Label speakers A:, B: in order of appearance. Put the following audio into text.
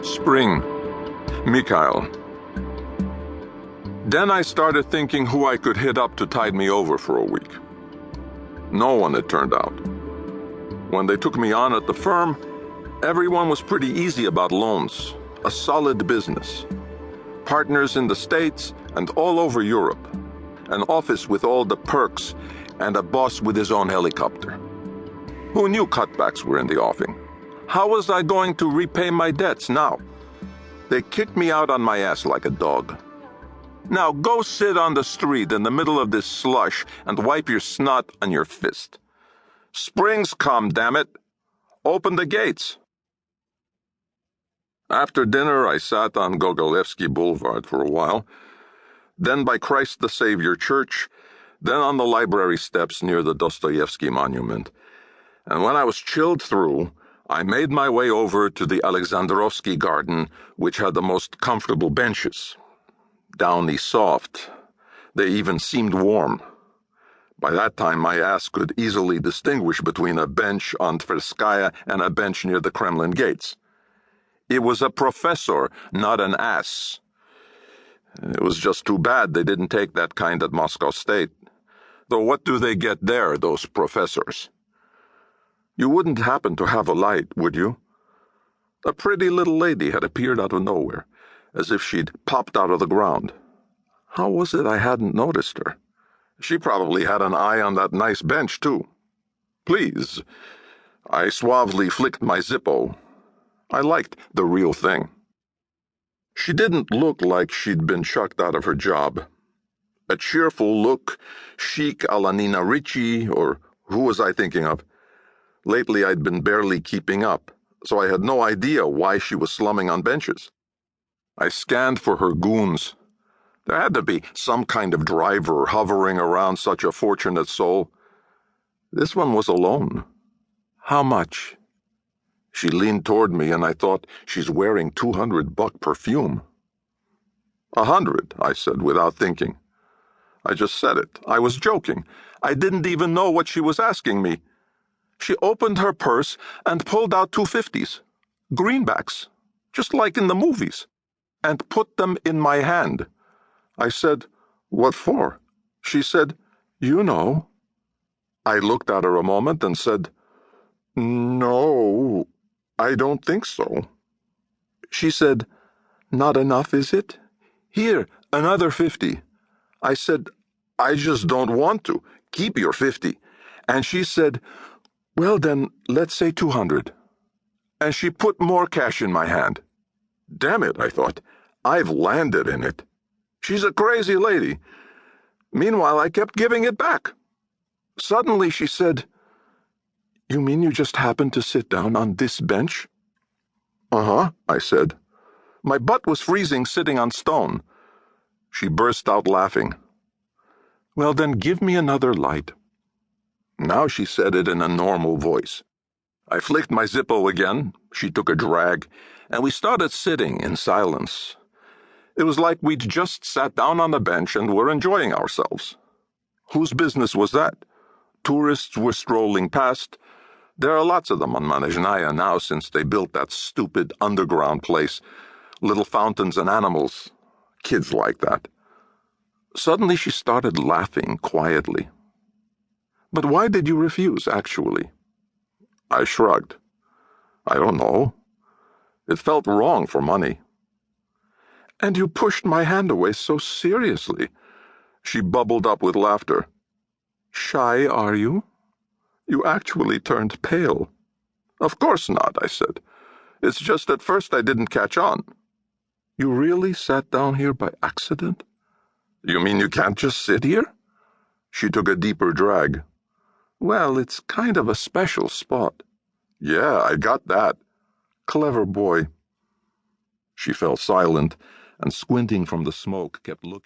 A: Spring. Mikhail. Then I started thinking who I could hit up to tide me over for a week. No one had turned out. When they took me on at the firm, everyone was pretty easy about loans, a solid business. Partners in the States and all over Europe. An office with all the perks and a boss with his own helicopter. Who knew cutbacks were in the offing? How was I going to repay my debts now? They kicked me out on my ass like a dog. Now go sit on the street in the middle of this slush and wipe your snot on your fist. Spring's come, damn it. Open the gates. After dinner, I sat on Gogolevsky Boulevard for a while, then by Christ the Savior Church, then on the library steps near the Dostoevsky Monument. And when I was chilled through, I made my way over to the Alexandrovsky Garden, which had the most comfortable benches. Downy soft. They even seemed warm. By that time, my ass could easily distinguish between a bench on Tverskaya and a bench near the Kremlin gates. It was a professor, not an ass. It was just too bad they didn't take that kind at Moscow State. Though what do they get there, those professors? You wouldn't happen to have a light, would you? A pretty little lady had appeared out of nowhere, as if she'd popped out of the ground. How was it I hadn't noticed her? She probably had an eye on that nice bench, too. Please. I suavely flicked my Zippo. I liked the real thing. She didn't look like she'd been chucked out of her job. A cheerful look, chic a la Nina Ricci, or who was I thinking of? Lately I'd been barely keeping up, so I had no idea why she was slumming on benches. I scanned for her goons. There had to be some kind of driver hovering around such a fortunate soul. This one was alone. How much? She leaned toward me, and I thought, she's wearing $200 perfume. 100, I said without thinking. I just said it. I was joking. I didn't even know what she was asking me. She opened her purse and pulled out 250s, greenbacks, just like in the movies, and put them in my hand. I said, "What for?" She said, "You know." I looked at her a moment and said, "No, I don't think so." She said, "Not enough, is it? Here, another 50. I said, "I just don't want to. Keep your 50. And she said, "Well then, let's say 200. And she put more cash in my hand. Damn it, I thought. I've landed in it. She's a crazy lady. Meanwhile, I kept giving it back. Suddenly she said, "You mean you just happened to sit down on this bench?" "Uh-huh," I said. My butt was freezing sitting on stone. She burst out laughing. "Well then, give me another light." Now she said it in a normal voice. I flicked my Zippo again, she took a drag, and we started sitting in silence. It was like we'd just sat down on the bench and were enjoying ourselves. Whose business was that? Tourists were strolling past. There are lots of them on Manezhnaya now since they built that stupid underground place. Little fountains and animals. Kids like that. Suddenly she started laughing quietly. "But why did you refuse, actually?" I shrugged. "I don't know. It felt wrong for money." "And you pushed my hand away so seriously." She bubbled up with laughter. "Shy, are you? You actually turned pale." "Of course not," I said. "It's just at first I didn't catch on." "You really sat down here by accident?" "You mean you can't just sit here?" She took a deeper drag. "Well, it's kind of a special spot." "Yeah, I got that." "Clever boy." She fell silent, and squinting from the smoke kept looking.